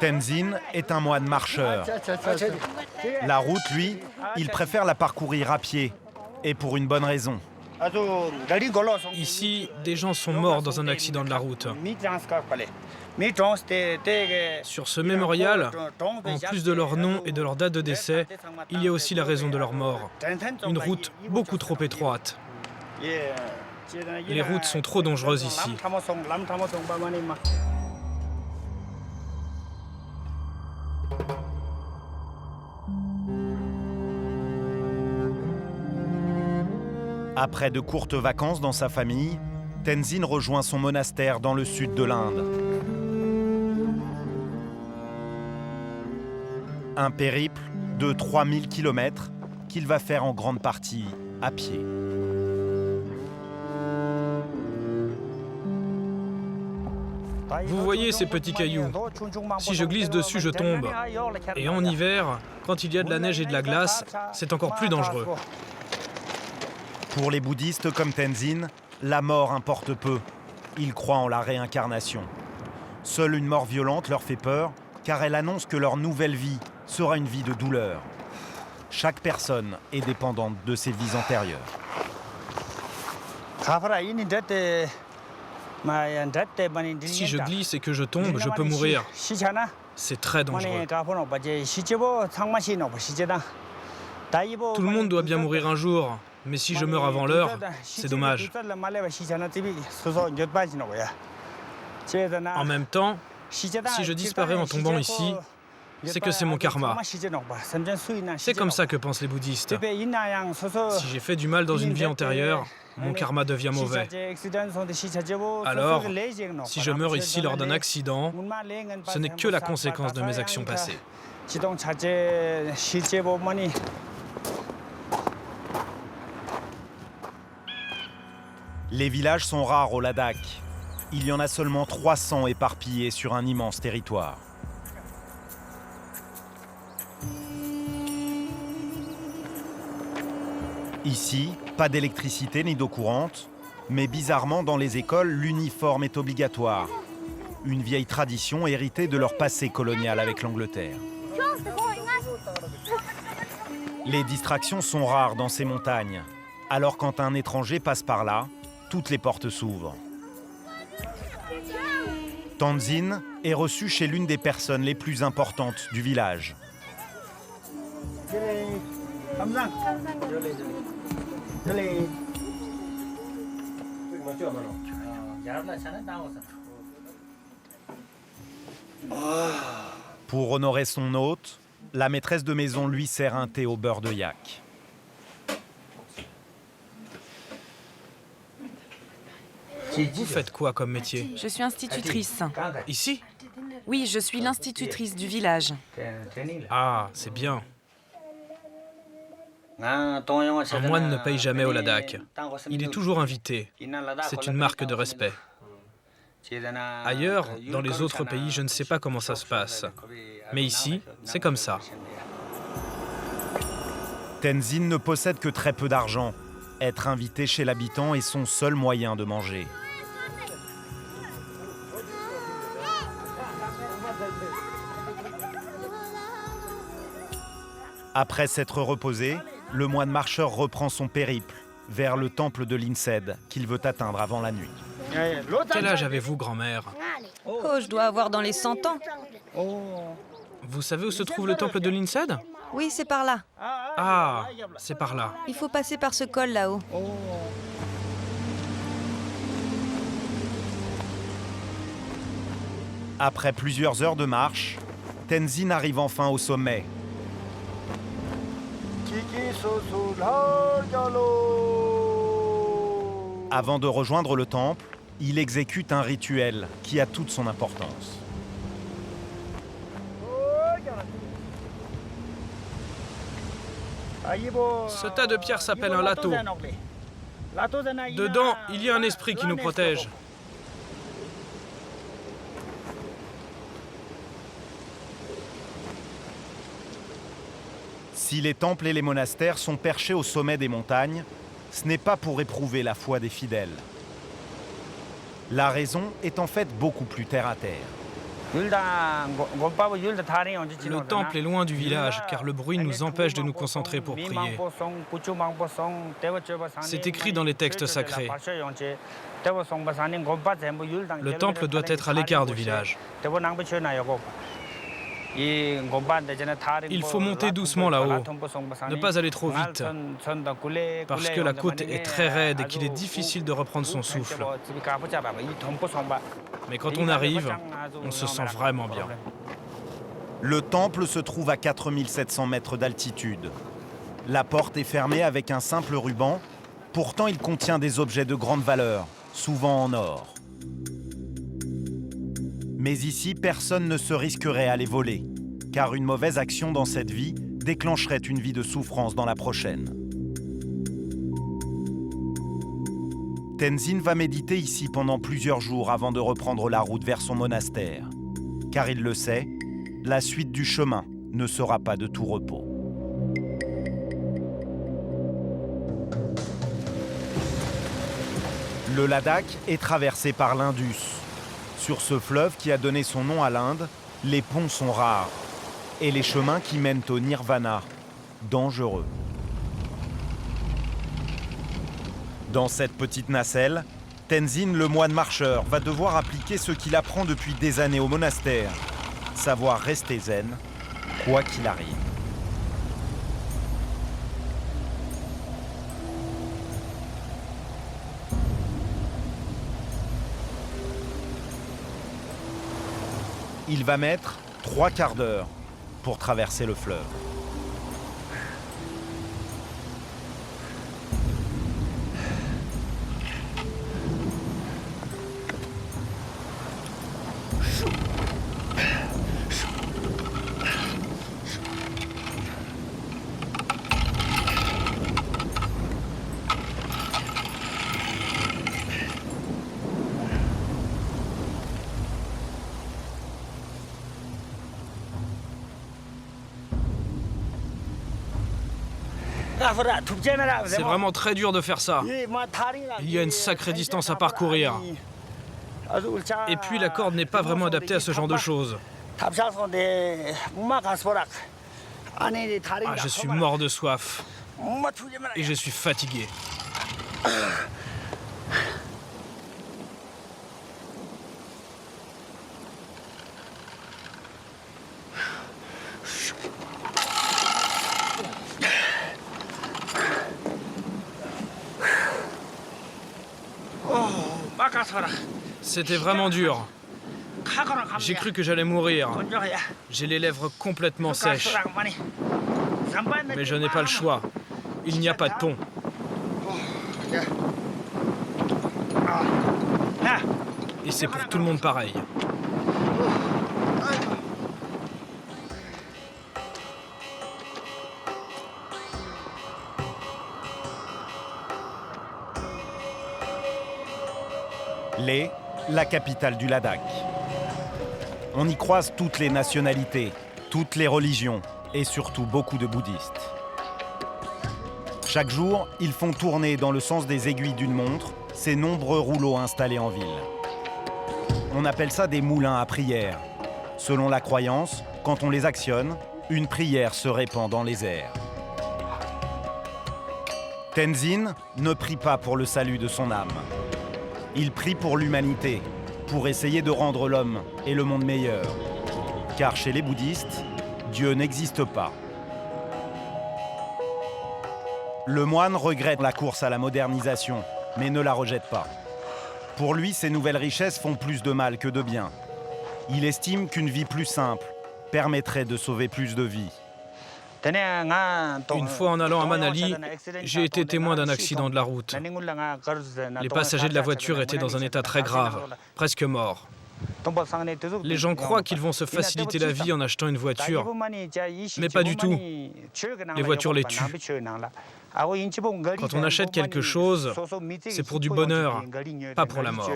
Tenzin est un moine marcheur. La route, lui, il préfère la parcourir à pied, et pour une bonne raison. Ici, des gens sont morts dans un accident de la route. Sur ce mémorial, en plus de leur nom et de leur date de décès, il y a aussi la raison de leur mort. Une route beaucoup trop étroite. Les routes sont trop dangereuses ici. Après de courtes vacances dans sa famille, Tenzin rejoint son monastère dans le sud de l'Inde. Un périple de 3000 km qu'il va faire en grande partie à pied. Vous voyez ces petits cailloux? Si je glisse dessus, je tombe. Et en hiver, quand il y a de la neige et de la glace, c'est encore plus dangereux. Pour les bouddhistes comme Tenzin, la mort importe peu. Ils croient en la réincarnation. Seule une mort violente leur fait peur, car elle annonce que leur nouvelle vie sera une vie de douleur. Chaque personne est dépendante de ses vies antérieures. Si je glisse et que je tombe, je peux mourir. C'est très dangereux. Tout le monde doit bien mourir un jour, mais si je meurs avant l'heure, c'est dommage. En même temps, si je disparais en tombant ici, c'est que c'est mon karma. C'est comme ça que pensent les bouddhistes. Si j'ai fait du mal dans une vie antérieure, mon karma devient mauvais. Alors, si je meurs ici lors d'un accident, ce n'est que la conséquence de mes actions passées. Les villages sont rares au Ladakh. Il y en a seulement 300 éparpillés sur un immense territoire. Ici, pas d'électricité ni d'eau courante, mais bizarrement, dans les écoles, l'uniforme est obligatoire. Une vieille tradition héritée de leur passé colonial avec l'Angleterre. Les distractions sont rares dans ces montagnes. Alors quand un étranger passe par là, toutes les portes s'ouvrent. Tenzin est reçu chez l'une des personnes les plus importantes du village. Pour honorer son hôte, la maîtresse de maison lui sert un thé au beurre de yak. Vous faites quoi comme métier? Je suis institutrice. Ici? Oui, je suis l'institutrice du village. Ah, c'est bien. Un moine ne paye jamais au Ladakh. Il est toujours invité. C'est une marque de respect. Ailleurs, dans les autres pays, je ne sais pas comment ça se passe. Mais ici, c'est comme ça. Tenzin ne possède que très peu d'argent. Être invité chez l'habitant est son seul moyen de manger. Après s'être reposé, le moine marcheur reprend son périple vers le temple de l'Insed qu'il veut atteindre avant la nuit. Quel âge avez-vous, grand-mère? Oh, je dois avoir dans les 100 ans. Vous savez où se trouve le temple de l'Insed? Oui, c'est par là. Ah, c'est par là. Il faut passer par ce col là-haut. Après plusieurs heures de marche, Tenzin arrive enfin au sommet. Avant de rejoindre le temple, il exécute un rituel qui a toute son importance. Ce tas de pierres s'appelle un lato. Dedans, il y a un esprit qui nous protège. Si les temples et les monastères sont perchés au sommet des montagnes, ce n'est pas pour éprouver la foi des fidèles. La raison est en fait beaucoup plus terre à terre. Le temple est loin du village, car le bruit nous empêche de nous concentrer pour prier. C'est écrit dans les textes sacrés. Le temple doit être à l'écart du village. Il faut monter doucement là-haut, ne pas aller trop vite, parce que la côte est très raide et qu'il est difficile de reprendre son souffle. Mais quand on arrive, on se sent vraiment bien. Le temple se trouve à 4700 mètres d'altitude. La porte est fermée avec un simple ruban, pourtant il contient des objets de grande valeur, souvent en or. Mais ici, personne ne se risquerait à les voler, car une mauvaise action dans cette vie déclencherait une vie de souffrance dans la prochaine. Tenzin va méditer ici pendant plusieurs jours avant de reprendre la route vers son monastère. Car il le sait, la suite du chemin ne sera pas de tout repos. Le Ladakh est traversé par l'Indus. Sur ce fleuve qui a donné son nom à l'Inde, les ponts sont rares et les chemins qui mènent au nirvana, dangereux. Dans cette petite nacelle, Tenzin, le moine marcheur, va devoir appliquer ce qu'il apprend depuis des années au monastère, savoir rester zen, quoi qu'il arrive. Il va mettre 3 quarts d'heure pour traverser le fleuve. C'est vraiment très dur de faire ça. Il y a une sacrée distance à parcourir. Et puis la corde n'est pas vraiment adaptée à ce genre de choses. Ah, je suis mort de soif. Et je suis fatigué. C'était vraiment dur. J'ai cru que j'allais mourir. J'ai les lèvres complètement sèches. Mais je n'ai pas le choix. Il n'y a pas de pont. Et c'est pour tout le monde pareil. Leh, la capitale du Ladakh. On y croise toutes les nationalités, toutes les religions et surtout beaucoup de bouddhistes. Chaque jour, ils font tourner dans le sens des aiguilles d'une montre ces nombreux rouleaux installés en ville. On appelle ça des moulins à prière. Selon la croyance, quand on les actionne, une prière se répand dans les airs. Tenzin ne prie pas pour le salut de son âme. Il prie pour l'humanité, pour essayer de rendre l'homme et le monde meilleur. Car chez les bouddhistes, Dieu n'existe pas. Le moine regrette la course à la modernisation, mais ne la rejette pas. Pour lui, ces nouvelles richesses font plus de mal que de bien. Il estime qu'une vie plus simple permettrait de sauver plus de vies. Une fois en allant à Manali, j'ai été témoin d'un accident de la route. Les passagers de la voiture étaient dans un état très grave, presque morts. Les gens croient qu'ils vont se faciliter la vie en achetant une voiture, mais pas du tout. Les voitures les tuent. Quand on achète quelque chose, c'est pour du bonheur, pas pour la mort.